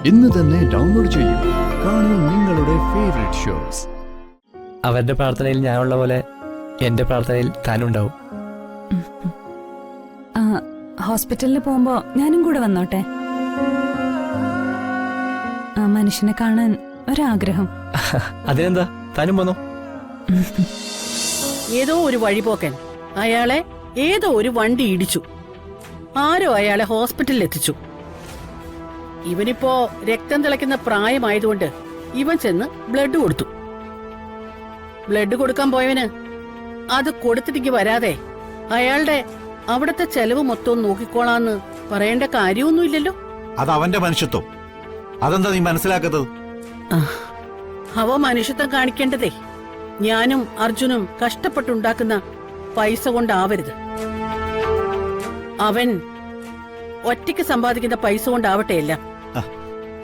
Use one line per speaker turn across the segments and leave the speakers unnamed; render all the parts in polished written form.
ഇന്ന് തന്നെ ഡൗൺലോഡ് ചെയ്യൂ. കാണൂ നിങ്ങളുടെ ഫേവറേറ്റ് ഷോസ്.
അവരുടെ പ്രാർത്ഥനയിൽ ഞാനുള്ള പോലെ എന്റെ പ്രാർത്ഥനയിൽ താനുണ്ടാവും.
ഹോസ്പിറ്റലിൽ പോകുമ്പോ ഞാനും കൂടെ വന്നോട്ടെ. ആ മനുഷ്യനെ കാണാൻ ഒരാഗ്രഹം.
അതിനെന്താ, താനും പോന്നോ.
ഏതോ ഒരു വഴിപോക്കൻ അയാളെ ഏതോ ഒരു വണ്ടി ഇടിച്ചു. ആരോ അയാളെ ഹോസ്പിറ്റലിൽ എത്തിച്ചു. ഇവനിപ്പോ രക്തം തിളയ്ക്കുന്ന പ്രായമായതുകൊണ്ട് ഇവൻ ചെന്ന് ബ്ലഡ് കൊടുത്തു. ബ്ലഡ് കൊടുക്കാൻ പോയവന് അത് കൊടുത്തിട്ടേക്ക് വരാതെ അയാളുടെ അവിടത്തെ ചെലവ് മൊത്തവും നോക്കിക്കോളാന്ന് പറയേണ്ട കാര്യമൊന്നുമില്ലല്ലോ.
അത് അവന്റെ മനുഷ്യത്വം. അതെന്താ നീ മനസ്സിലാക്കത്തത്?
അവ മനുഷ്യത്വം കാണിക്കേണ്ടതേ ഞാനും അർജുനും കഷ്ടപ്പെട്ടുണ്ടാക്കുന്ന പൈസ കൊണ്ടാവരുത്. അവൻ ഒറ്റയ്ക്ക് സമ്പാദിക്കുന്ന പൈസ കൊണ്ടാവട്ടെ എല്ലാം.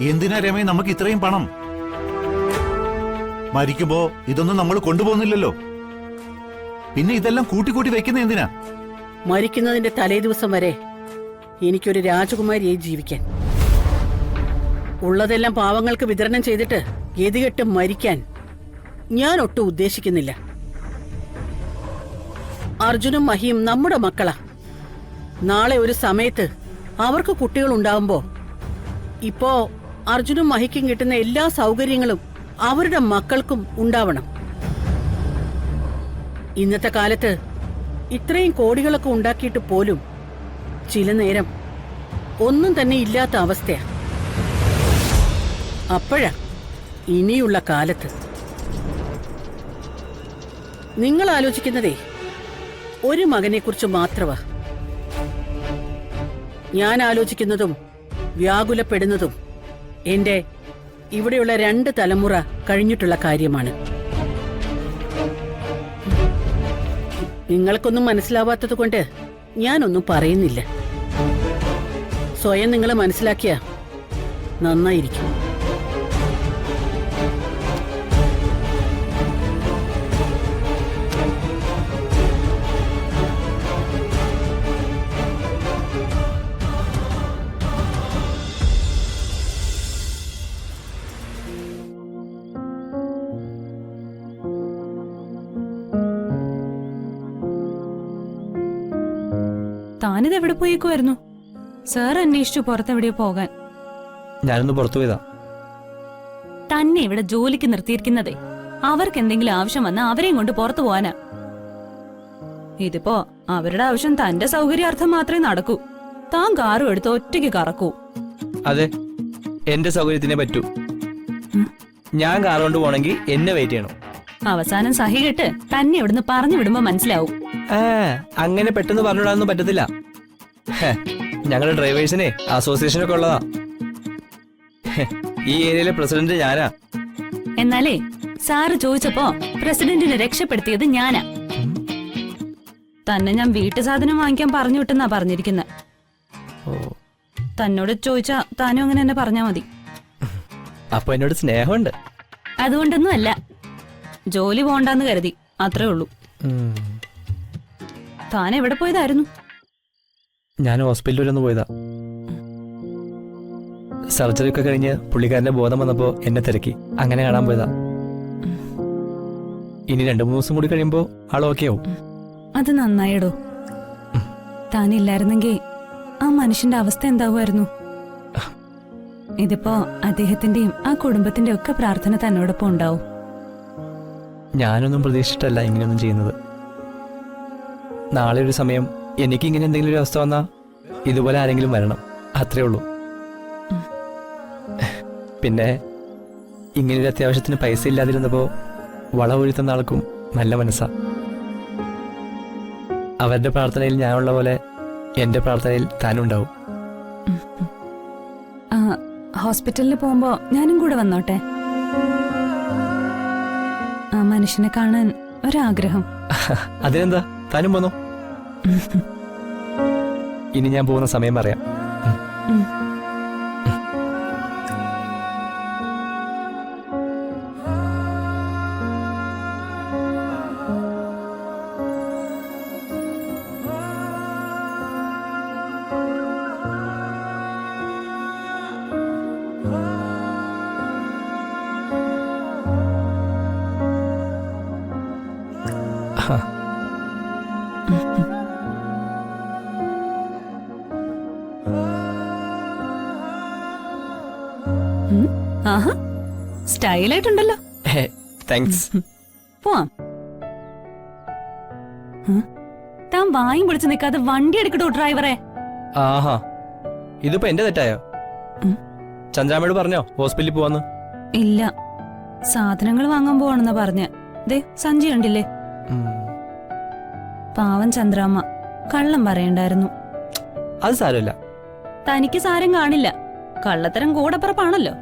എന്തിനാ രമേ നമുക്ക് ഇത്രയും പണം? മരിക്കുമ്പോ ഇതൊന്നും നമ്മൾ കൊണ്ടുപോകുന്നില്ലല്ലോ. പിന്നെ ഇതെല്ലാം കൂട്ടിക്കൂട്ടി വെക്കുന്ന എന്തിനാ?
മരിക്കുന്നതിന്റെ തലേ ദിവസം വരെ എനിക്കൊരു രാജകുമാരിയായി ജീവിക്കാൻ, ഉള്ളതെല്ലാം പാവങ്ങൾക്ക് വിതരണം ചെയ്തിട്ട് ഗതികെട്ട് മരിക്കാൻ ഞാൻ ഒട്ടും ഉദ്ദേശിക്കുന്നില്ല. അർജുനും മഹിയും നമ്മുടെ മക്കളാ. നാളെ ഒരു സമയത്ത് അവർക്ക് കുട്ടികൾ ഉണ്ടാവുമ്പോ ഇപ്പോ അർജുനും മഹിക്കും കിട്ടുന്ന എല്ലാ സൗകര്യങ്ങളും അവരുടെ മക്കൾക്കും ഉണ്ടാവണം. ഇന്നത്തെ കാലത്ത് ഇത്രയും കോടികളൊക്കെ ഉണ്ടാക്കിയിട്ട് പോലും ചില നേരം ഒന്നും തന്നെ ഇല്ലാത്ത അവസ്ഥയാ. അപ്പോഴാ ഇനിയുള്ള കാലത്ത് നിങ്ങൾ ആലോചിക്കുന്നതേ ഒരു മകനെക്കുറിച്ച് മാത്രമാ. ഞാൻ ആലോചിക്കുന്നതും വ്യാകുലപ്പെടുന്നതും എന്റെ ഇവിടെയുള്ള 2 തലമുറ കഴിഞ്ഞിട്ടുള്ള കാര്യമാണ്. നിങ്ങൾക്കൊന്നും മനസ്സിലാവാത്തത് കൊണ്ട് ഞാനൊന്നും പറയുന്നില്ല. സ്വയം നിങ്ങൾ മനസ്സിലാക്കിയ നന്നായിരിക്കും.
താനിത് എവിടെ പോയേക്കുമായിരുന്നു? സാർ അന്വേഷിച്ചു പുറത്തെവിടെയോ പോകാൻ.
ഞാനൊന്ന് പുറത്തു പോയതാ.
തന്നെ ഇവിടെ ജോലിക്ക് നിർത്തിയിരിക്കുന്നതേ അവർക്ക് എന്തെങ്കിലും ആവശ്യം വന്നാൽ അവരെയും കൊണ്ട് പുറത്തു പോവാനാ. ഇതിപ്പോ അവരുടെ ആവശ്യം തന്റെ സൗകര്യാർത്ഥം മാത്രമേ നടക്കൂ. താൻ കാറും എടുത്ത് ഒറ്റയ്ക്ക് കറക്കൂ.
അതെ, എന്റെ സൗകര്യത്തിനെ പറ്റൂ. ഞാൻ കാർ കൊണ്ട് പോണെങ്കിൽ എന്നെ വെയിറ്റ് ചെയ്യണം.
അവസാനം സഹി കെട്ട് തന്നെ ഇവിടുന്ന് പറഞ്ഞു വിടുമ്പോ മനസ്സിലാവും.
അങ്ങനെ പെട്ടെന്ന് പറഞ്ഞുവിടാനൊന്നും പറ്റത്തില്ല. ഞങ്ങളുടെ ഡ്രൈവേഴ്സിനെ അസോസിയേഷനൊക്കെ ഉള്ളതാ. ഈ ഏരിയയിലെ പ്രസിഡന്റ് ഞാനാ.
എന്നാലേ സാറ് ചോദിച്ചപ്പോ പ്രസിഡന്റിനെ രക്ഷപ്പെടുത്തിയത് ഞാനാ. തന്നെ ഞാൻ വീട്ടു സാധനം വാങ്ങിക്കാൻ പറഞ്ഞു വിട്ടെന്നാ പറഞ്ഞിരിക്കുന്നത്. തന്നോട് ചോദിച്ചാ താനും അങ്ങനെ തന്നെ പറഞ്ഞാ മതി.
അപ്പൊ എന്നോട് സ്നേഹമുണ്ട്.
അതുകൊണ്ടൊന്നും അല്ല, ജോലി പോണ്ടെന്ന് കരുതി, അത്രേ ഉള്ളൂ. താൻ എവിടെ പോയതായിരുന്നു?
ഞാൻ ഹോസ്പിറ്റലിൽ വരെ ഒന്ന് പോയതാ. സർജറി ഒക്കെ കഴിഞ്ഞ് പുള്ളിക്കാരന്റെ ബോധം വന്നപ്പോ എന്നെ തിരക്കി. അങ്ങനെ കാണാൻ പോയതാ. ഇനി 2-3 ദിവസം കൂടി കഴിയുമ്പോ ആൾ ഓക്കെ ആവും.
അത് നന്നായിടോ. താനില്ലായിരുന്നെങ്കിൽ ആ മനുഷ്യന്റെ അവസ്ഥ എന്താവുമായിരുന്നു? ഇതിപ്പോ അദ്ദേഹത്തിന്റെയും ആ കുടുംബത്തിന്റെ ഒക്കെ പ്രാർത്ഥന തന്നോടൊപ്പം ഉണ്ടാവും.
ഞാനൊന്നും പ്രതീക്ഷിച്ചിട്ടല്ല ഇങ്ങനെയൊന്നും ചെയ്യുന്നത്. നാളെ ഒരു സമയം എനിക്ക് ഇങ്ങനെ എന്തെങ്കിലും ഒരു അവസ്ഥ വന്നാ ഇതുപോലെ ആരെങ്കിലും വരണം, അത്രേ ഉള്ളൂ. പിന്നെ ഇങ്ങനൊരു അത്യാവശ്യത്തിന് പൈസ ഇല്ലാതിരുന്നപ്പോ വളവൊഴുത്തുന്ന ആൾക്കും നല്ല മനസ്സാ. അവരുടെ പ്രാർത്ഥനയിൽ ഞാനുള്ള പോലെ എന്റെ പ്രാർത്ഥനയിൽ താനുണ്ടാവും.
ഹോസ്പിറ്റലിൽ പോകുമ്പോ ഞാനും കൂടെ വന്നോട്ടെ. ആ മനുഷ്യനെ കാണാൻ ഒരാഗ്രഹം.
അതിനെന്താ, താനും പോന്നോ. ഇനി ഞാൻ പോകുന്ന സമയം പറയാം.
ആഹാ, സ്റ്റൈലായിട്ടുണ്ടല്ലോ.
താങ്ക്സ്.
പോവാം. താൻ വായും പൊളിച്ച് നിൽക്കാതെ വണ്ടി എടുക്കട്ടോ ഡ്രൈവറെ.
ആഹാ, ഇതിപ്പോ എന്റെ തെറ്റായോ? ചന്ദ്രാമയോട് പറഞ്ഞോ ഹോസ്പിറ്റലിൽ പോവാന്ന്?
ഇല്ല, സാധനങ്ങൾ വാങ്ങാൻ പോവാണെന്നാ പറഞ്ഞ. ദേ സഞ്ജി കണ്ടില്ലേ? പാവം ചന്ദ്രാമ്മ കള്ളം പറയണ്ടായിരുന്നു.
അത് സാരമില്ല.
തനിക്ക് സാരം കാണില്ല, കള്ളത്തരം കൂടപ്പുറപ്പാണല്ലോ.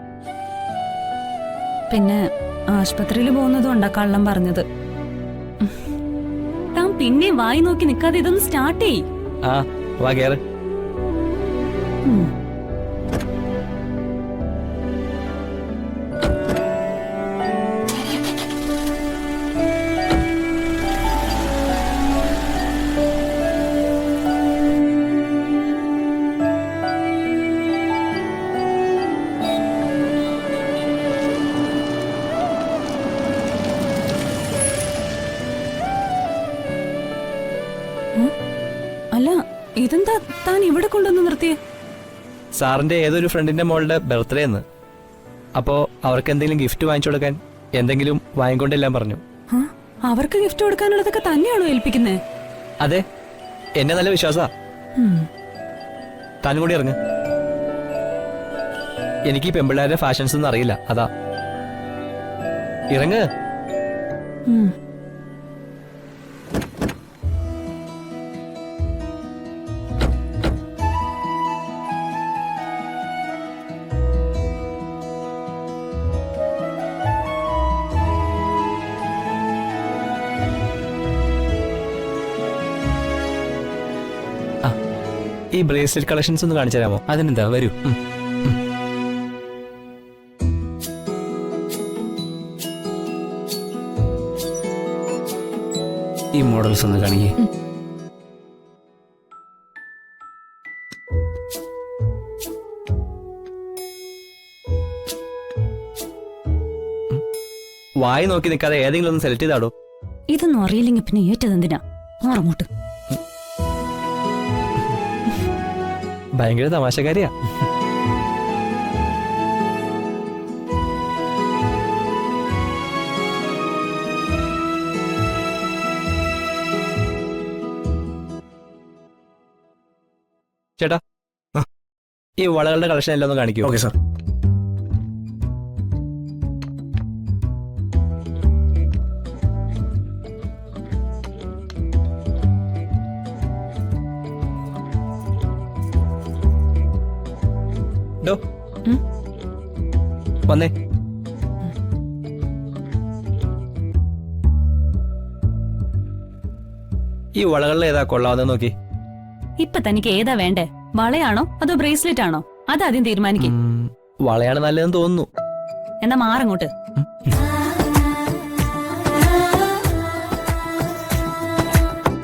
പിന്നെ ആശുപത്രിയിൽ പോകുന്നതുകൊണ്ടാ കള്ളം പറഞ്ഞത്. താൻ പിന്നെ വായി നോക്കി നിൽക്കാതെ ഇതൊന്ന് സ്റ്റാർട്ട് ചെയ്.
ആ വാ കേറ്.
അല്ല, ഇതെന്താ താൻ ഇവിടെ കൊണ്ടുവന്ന് നിർത്തിയേ?
സാറിന്റെ ഏതൊരു ഫ്രണ്ടിന്റെ മോളുടെ ബർത്ത്ഡേ എന്ന്. അപ്പോ അവർക്ക് എന്തെങ്കിലും ഗിഫ്റ്റ് വാങ്ങിച്ചു കൊടുക്കാൻ എന്തെങ്കിലും വാങ്ങിക്കൊണ്ടെല്ലാം പറഞ്ഞു.
അവർക്ക് ഗിഫ്റ്റ് കൊടുക്കാനുള്ളതൊക്കെ തന്നെയാണോ ഏൽപ്പിക്കുന്നേ?
അതെ, എന്നെ നല്ല വിശ്വാസാ. താനും കൂടി ഇറങ്ങ്. എനിക്ക് ഈ പെമ്പിള്ളേരുടെ ഫാഷൻസ് ഒന്നും അറിയില്ല, അതാ. ഇറങ്ങ്. ഈ ബ്രേസ്ലെറ്റ് കളക്ഷൻസ് ഒന്ന് കാണിച്ചു തരാമോ?
അതിനെന്താ, വരൂ. ഈ മോഡൽസ് ഒന്ന് കാണിക്കേ.
വായി നോക്കി നിൽക്കാതെ ഏതെങ്കിലും ഒന്ന് സെലക്ട് ചെയ്താടോ.
ഇതൊന്നും അറിയില്ലെങ്കിൽ പിന്നെ ഏറ്റതെന്തിനാ? മാറങ്ങോട്ട്.
ഭയങ്കര തമാശക്കാരിയാ. ചേട്ടാ, ഈ വളകളുടെ കളക്ഷൻ എല്ലാം ഒന്ന് കാണിക്കൂ.
Okay sir.
ഡോ, വന്നേ. ഈ വളകളിൽ ഏതാ കൊള്ളാവുന്ന നോക്കി.
ഇപ്പൊ തനിക്ക് ഏതാ വേണ്ടേ? വളയാണോ അതോ ബ്രേസ്ലെറ്റ് ആണോ? അതാദ്യം തീരുമാനിക്കും.
വളയാണ് നല്ലതെന്ന് തോന്നുന്നു.
എന്നാ മാറങ്ങോട്ട്.